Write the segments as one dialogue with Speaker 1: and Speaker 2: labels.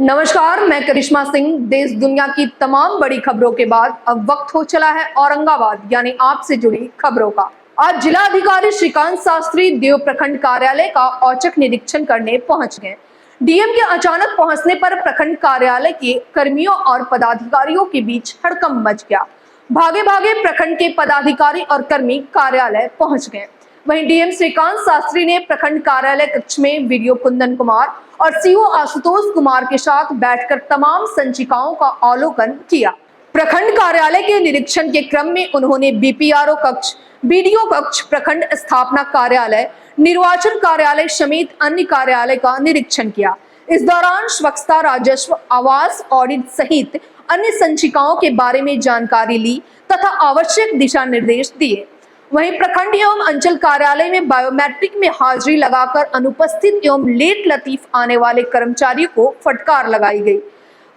Speaker 1: नमस्कार, मैं करिश्मा सिंह। देश दुनिया की तमाम बड़ी खबरों के बाद अब वक्त हो चला है औरंगाबाद यानी आपसे जुड़ी खबरों का। आज जिला अधिकारी श्रीकांत शास्त्री देव प्रखंड कार्यालय का औचक निरीक्षण करने पहुंच गए। डीएम के अचानक पहुंचने पर प्रखंड कार्यालय के कर्मियों और पदाधिकारियों के बीच हड़कंप मच गया। भागे भागे प्रखंड के पदाधिकारी और कर्मी कार्यालय पहुंच गए। वहीं डीएम श्रीकांत शास्त्री ने प्रखंड कार्यालय कक्ष में वीडियो कुंदन कुमार और सीओ आशुतोष कुमार के साथ बैठकर तमाम संचिकाओं का अवलोकन किया। प्रखंड कार्यालय के निरीक्षण के क्रम में उन्होंने बीपीआरओ कक्ष, बीडीओ कक्ष, प्रखंड स्थापना कार्यालय, निर्वाचन कार्यालय समेत अन्य कार्यालय का निरीक्षण किया। इस दौरान स्वच्छता, राजस्व, आवास, ऑडिट सहित अन्य संचिकाओं के बारे में जानकारी ली तथा आवश्यक दिशा निर्देश दिए। वहीं प्रखंड एवं अंचल कार्यालय में बायोमेट्रिक में हाजिरी लगाकर अनुपस्थित एवं लेट लतीफ आने वाले कर्मचारियों को फटकार लगाई गई।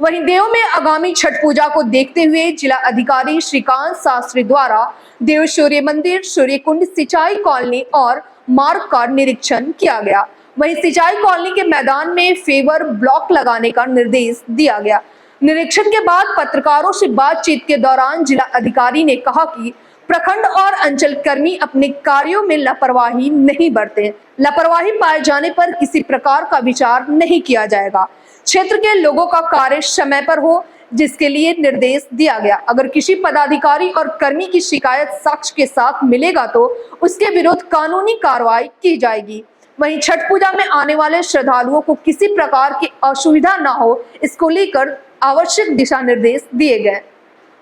Speaker 1: वहीं देव में आगामी छठ पूजा को देखते हुए जिला अधिकारी श्रीकांत शास्त्री द्वारा देव सूर्य मंदिर, सूर्य कुंड, सिंचाई कॉलोनी और मार्ग का निरीक्षण किया गया। वहीं सिंचाई कॉलोनी के मैदान में फेवर ब्लॉक लगाने का निर्देश दिया गया। निरीक्षण के बाद पत्रकारों से बातचीत के दौरान जिला अधिकारी ने कहा कि प्रखंड और अंचल कर्मी अपने कार्यों में लापरवाही नहीं बरतें। लापरवाही पाए जाने पर किसी प्रकार का विचार नहीं किया जाएगा। क्षेत्र के लोगों का कार्य समय पर हो, जिसके लिए निर्देश दिया गया। अगर किसी पदाधिकारी और कर्मी की शिकायत साक्ष्य के साथ मिलेगा तो उसके विरुद्ध कानूनी कार्रवाई की जाएगी। वहीं छठ पूजा में आने वाले श्रद्धालुओं को किसी प्रकार की असुविधा न हो, इसको लेकर आवश्यक दिशा निर्देश दिए गए।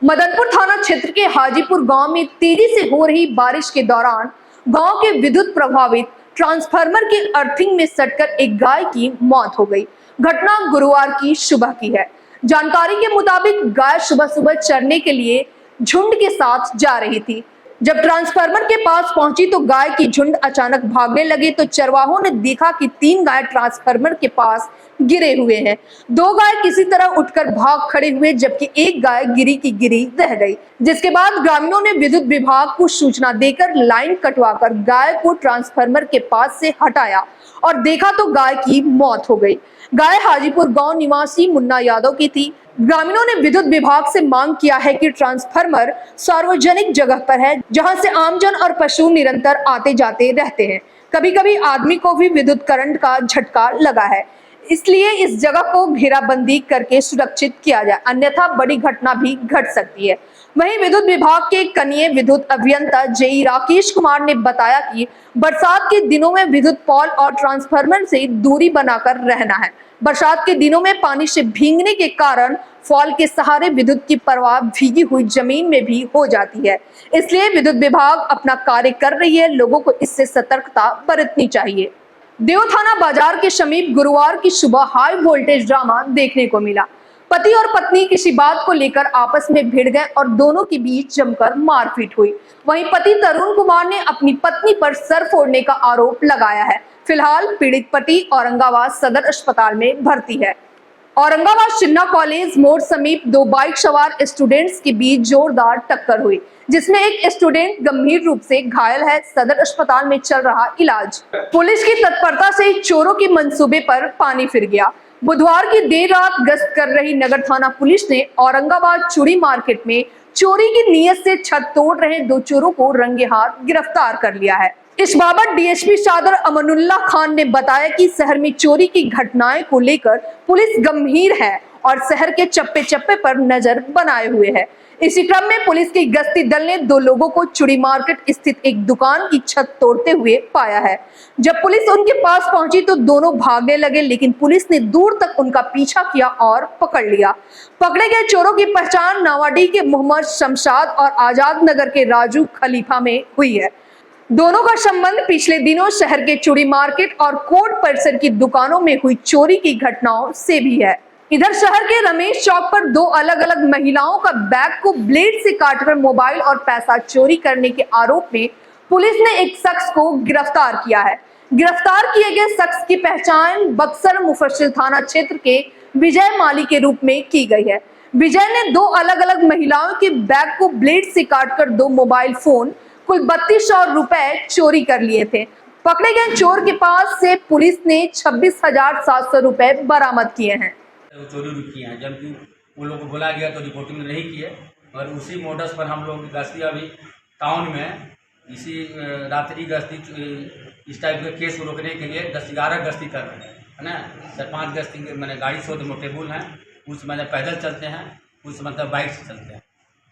Speaker 1: मदनपुर थाना क्षेत्र के हाजीपुर गांव में तेजी से हो रही बारिश के दौरान गांव के विद्युत प्रभावित ट्रांसफार्मर के अर्थिंग में सटकर एक गाय की मौत हो गई। घटना गुरुवार की सुबह की है। जानकारी के मुताबिक गाय सुबह सुबह चरने के लिए झुंड के साथ जा रही थी। जब ट्रांसफार्मर के पास पहुंची तो गाय की झुंड अचानक भागने लगे तो चरवाहों ने देखा कि 3 गाय ट्रांसफार्मर के पास गिरे हुए हैं। 2 गाय किसी तरह उठकर भाग खड़े हुए, जबकि एक गाय गिरी की गिरी रह गई। जिसके बाद ग्रामीणों ने विद्युत विभाग को सूचना देकर लाइन कटवाकर गाय को ट्रांसफार्मर के पास से हटाया और देखा तो गाय की मौत हो गई। गाय हाजीपुर गांव निवासी मुन्ना यादव की थी। ग्रामीणों ने विद्युत विभाग से मांग किया है कि ट्रांसफार्मर सार्वजनिक जगह पर है, जहां से आमजन और पशु निरंतर आते जाते रहते हैं। कभी कभी आदमी को भी विद्युत करंट का झटका लगा है, इसलिए इस जगह को घेराबंदी करके सुरक्षित किया जाए, अन्यथा बड़ी घटना भी घट सकती है। वहीं विद्युत विभाग के कनीय विद्युत अभियंता जेई राकेश कुमार ने बताया कि बरसात के दिनों में विद्युत पोल और ट्रांसफार्मर से दूरी बनाकर रहना है। बरसात के दिनों में पानी से भीगने के कारण फॉल के सहारे विद्युत की प्रवाह भीगी हुई जमीन में भी हो जाती है, इसलिए विद्युत विभाग अपना कार्य कर रही है। लोगों को इससे सतर्कता बरतनी चाहिए। देव थाना बाजार के समीप गुरुवार की सुबह हाई वोल्टेज ड्रामा देखने को मिला। पति और पत्नी किसी बात को लेकर आपस में भिड़ गए और दोनों के बीच जमकर मारपीट हुई। वहीं पति तरुण कुमार ने अपनी पत्नी पर सर फोड़ने का आरोप लगाया है। फिलहाल पीड़ित पति औरंगाबाद सदर अस्पताल में भर्ती है। औरंगाबाद शिन्ना कॉलेज मोड़ समीप 2 बाइक सवार स्टूडेंट्स के बीच जोरदार टक्कर हुई, जिसमें एक स्टूडेंट गंभीर रूप से घायल है। सदर अस्पताल में चल रहा इलाज। पुलिस की तत्परता से चोरों के मंसूबे पर पानी फिर गया। बुधवार की देर रात गश्त कर रही नगर थाना पुलिस ने औरंगाबाद चूड़ी मार्केट में चोरी की नीयत से छत तोड़ रहे 2 चोरों को रंगे हाथ गिरफ्तार कर लिया है। इस बाबत डीएसपी सदर अमनुल्लाह खान ने बताया कि शहर में चोरी की घटनाएं को लेकर पुलिस गंभीर है और शहर के चप्पे चप्पे पर नजर बनाए हुए है। इसी क्रम में पुलिस की गश्ती दल ने 2 लोगों को चूड़ी मार्केट स्थित एक दुकान की छत तोड़ते हुए पाया है। जब पुलिस उनके पास पहुंची तो दोनों भागने लगे, लेकिन पुलिस ने दूर तक उनका पीछा किया और पकड़ लिया। पकड़े गए चोरों की पहचान नावाडीह के मोहम्मद शमशाद और आजाद नगर के राजू खलीफा में हुई है। दोनों का संबंध पिछले दिनों शहर के चूड़ी मार्केट और कोर्ट परिसर की दुकानों में हुई चोरी की घटनाओं से भी है। इधर शहर के रमेश चौक पर 2 अलग अलग महिलाओं का बैग को ब्लेड से काटकर मोबाइल और पैसा चोरी करने के आरोप में पुलिस ने एक शख्स को गिरफ्तार किया है। गिरफ्तार किए गए शख्स की पहचान बक्सर मुफस्सिल थाना क्षेत्र के विजय माली के रूप में की गई है। विजय ने 2 अलग अलग महिलाओं के बैग को ब्लेड से काटकर 2 मोबाइल फोन, कुल 3200 रुपए चोरी कर लिए थे। पकड़े गए चोर के पास से पुलिस ने 26,700 रुपए बरामद किए हैं।
Speaker 2: चोरी रुकी हैं, जबकि उन लोगों को बोला गया तो रिपोर्टिंग नहीं किए। और उसी मोडस पर हम लोग गश्ती अभी टाउन में इसी रात्रि गश्ती इस टाइप के केस को रोकने के लिए 10-11 गश्ती कर रहे हैं, है ना। 4-5 गश्ती मैंने गाड़ी से मोटेबल हैं, कुछ मतलब पैदल चलते हैं, कुछ मतलब बाइक से चलते हैं।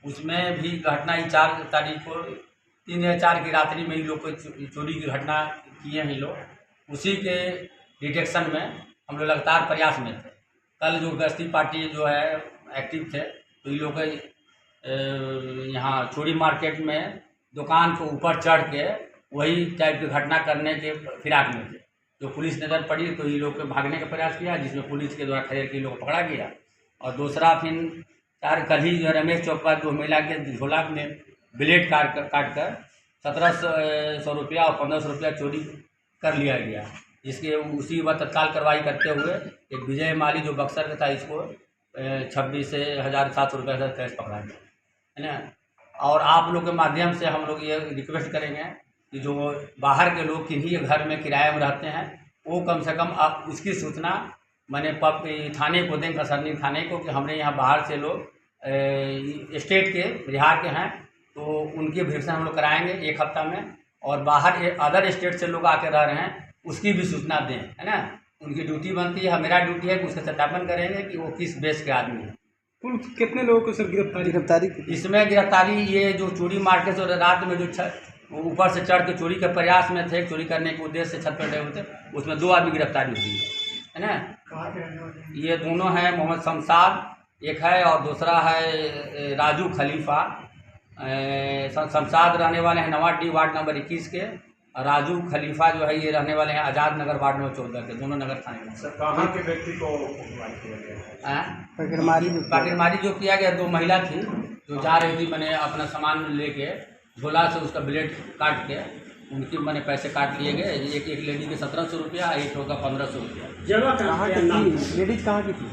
Speaker 2: उसमें भी घटना ही 4 तारीख को 3 या 4 की रात्रि में ही लोग को चोरी की घटना किए हैं लोग। उसी के डिटेक्शन में हम लोग लगातार प्रयास में थे। कल जो गश्ती पार्टी जो है एक्टिव थे, तो ये लोग यहाँ चोरी मार्केट में दुकान को ऊपर चढ़ के वही टाइप की घटना करने के फिराक में थे। जो पुलिस नज़र पड़ी तो ये लोग भागने का प्रयास किया, जिसमें पुलिस के द्वारा खदेड़ के लोग पकड़ा गया। और दूसरा फिर कल ही जो रमेश चौक पर 2 महिला के झोला में ब्लेड काट कर 1700 रुपया और 1500 रुपया चोरी कर लिया गया। जिसके उसी वक्त तत्काल कार्रवाई करते हुए एक विजय माली जो बक्सर का था, इसको 26,700 रुपये से कैश पकड़ा गया, है ना। और आप लोग के माध्यम से हम लोग ये रिक्वेस्ट करेंगे कि जो बाहर के लोग किन्हीं घर में किराए में रहते हैं, वो कम से कम आप उसकी सूचना मैंने थाने को दें, कसरनी थाने को, कि हमारे यहाँ बाहर से लोग स्टेट के बिहार के हैं, तो उनकी वेरिफिकेशन हम लोग कराएंगे 1 हफ्ता में। और बाहर अदर स्टेट से लोग आके रह रहे हैं, उसकी भी सूचना दें, है ना। उनकी ड्यूटी बनती है, मेरा ड्यूटी है कि उसका सत्यापन करेंगे कि वो किस बेस के आदमी है।
Speaker 3: कुल कितने लोगों को सर गिरफ्तारी?
Speaker 2: इसमें गिरफ्तारी ये जो चोरी मार्केट से रात में जो ऊपर से चढ़ के चोरी के प्रयास में थे, चोरी करने के उद्देश्य से छत पर डे थे, उसमें 2 आदमी गिरफ्तारी हुई है ना। ये दोनों हैं मोहम्मद शमशाद एक है, और दूसरा है राजू खलीफा। शमशाद रहने वाले हैं नवाडी वार्ड नंबर 21 के, और राजू खलीफा जो है ये रहने वाले हैं आज़ाद नगर वार्ड नंबर 14 के, दोनों नगर थाने में।
Speaker 4: कहाँ के व्यक्ति को
Speaker 2: पकड़मारी जो किया गया, 2 महिला थी जो जा रही थी, मैंने अपना सामान लेके झोला से उसका ब्लेड काट के उनकी मैंने पैसे काट लिए गए। एक लेडी के 1700 रुपया, एक होगा 1500 रुपया।
Speaker 4: जगह कहाँ की थी?
Speaker 3: लेडीज कहाँ की थी?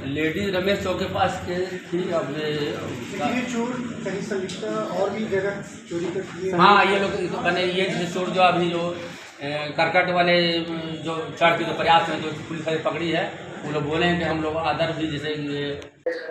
Speaker 2: लेडीज रमेश चौक के पास के थी। अब
Speaker 4: ये चोर कहीं संलिप्त और भी जगह चोरी करती है?
Speaker 2: हाँ, ये लोग मैंने ये चोर जो अभी जो करकट वाले जो चढ़ के जो प्रयास में जो पुलिस ने पकड़ी है, वो लोग बोले हैं कि हम लोग अदर भी जैसे ये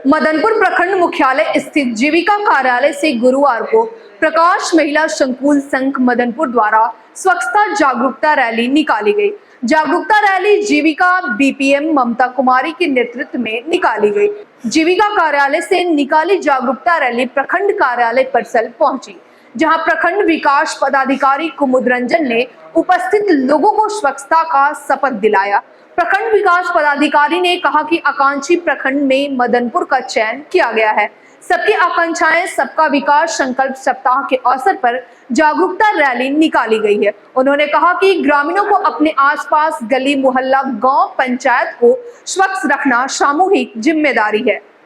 Speaker 1: मदनपुर प्रखंड मुख्यालय स्थित जीविका कार्यालय से गुरुवार को प्रकाश महिला संकुल संघ मदनपुर द्वारा स्वच्छता जागरूकता रैली निकाली गई। जागरूकता रैली जीविका बीपीएम ममता कुमारी के नेतृत्व में निकाली गई। जीविका कार्यालय से निकाली जागरूकता रैली प्रखंड कार्यालय परिसर पहुंची, जहां प्रखंड विकास पदाधिकारी कुमुद रंजन ने उपस्थित लोगों को स्वच्छता का शपथ दिलाया। प्रखंड विकास पदाधिकारी ने कहा कि आकांक्षी प्रखंड में मदनपुर का चयन किया गया है। सबकी आकांक्षाएं सबका विकास संकल्प सप्ताह के अवसर पर जागरूकता रैली निकाली गई है। उन्होंने कहा कि ग्रामीणों को अपने आसपास गली मोहल्ला गांव पंचायत को स्वच्छ रखना सामूहिक जिम्मेदारी है।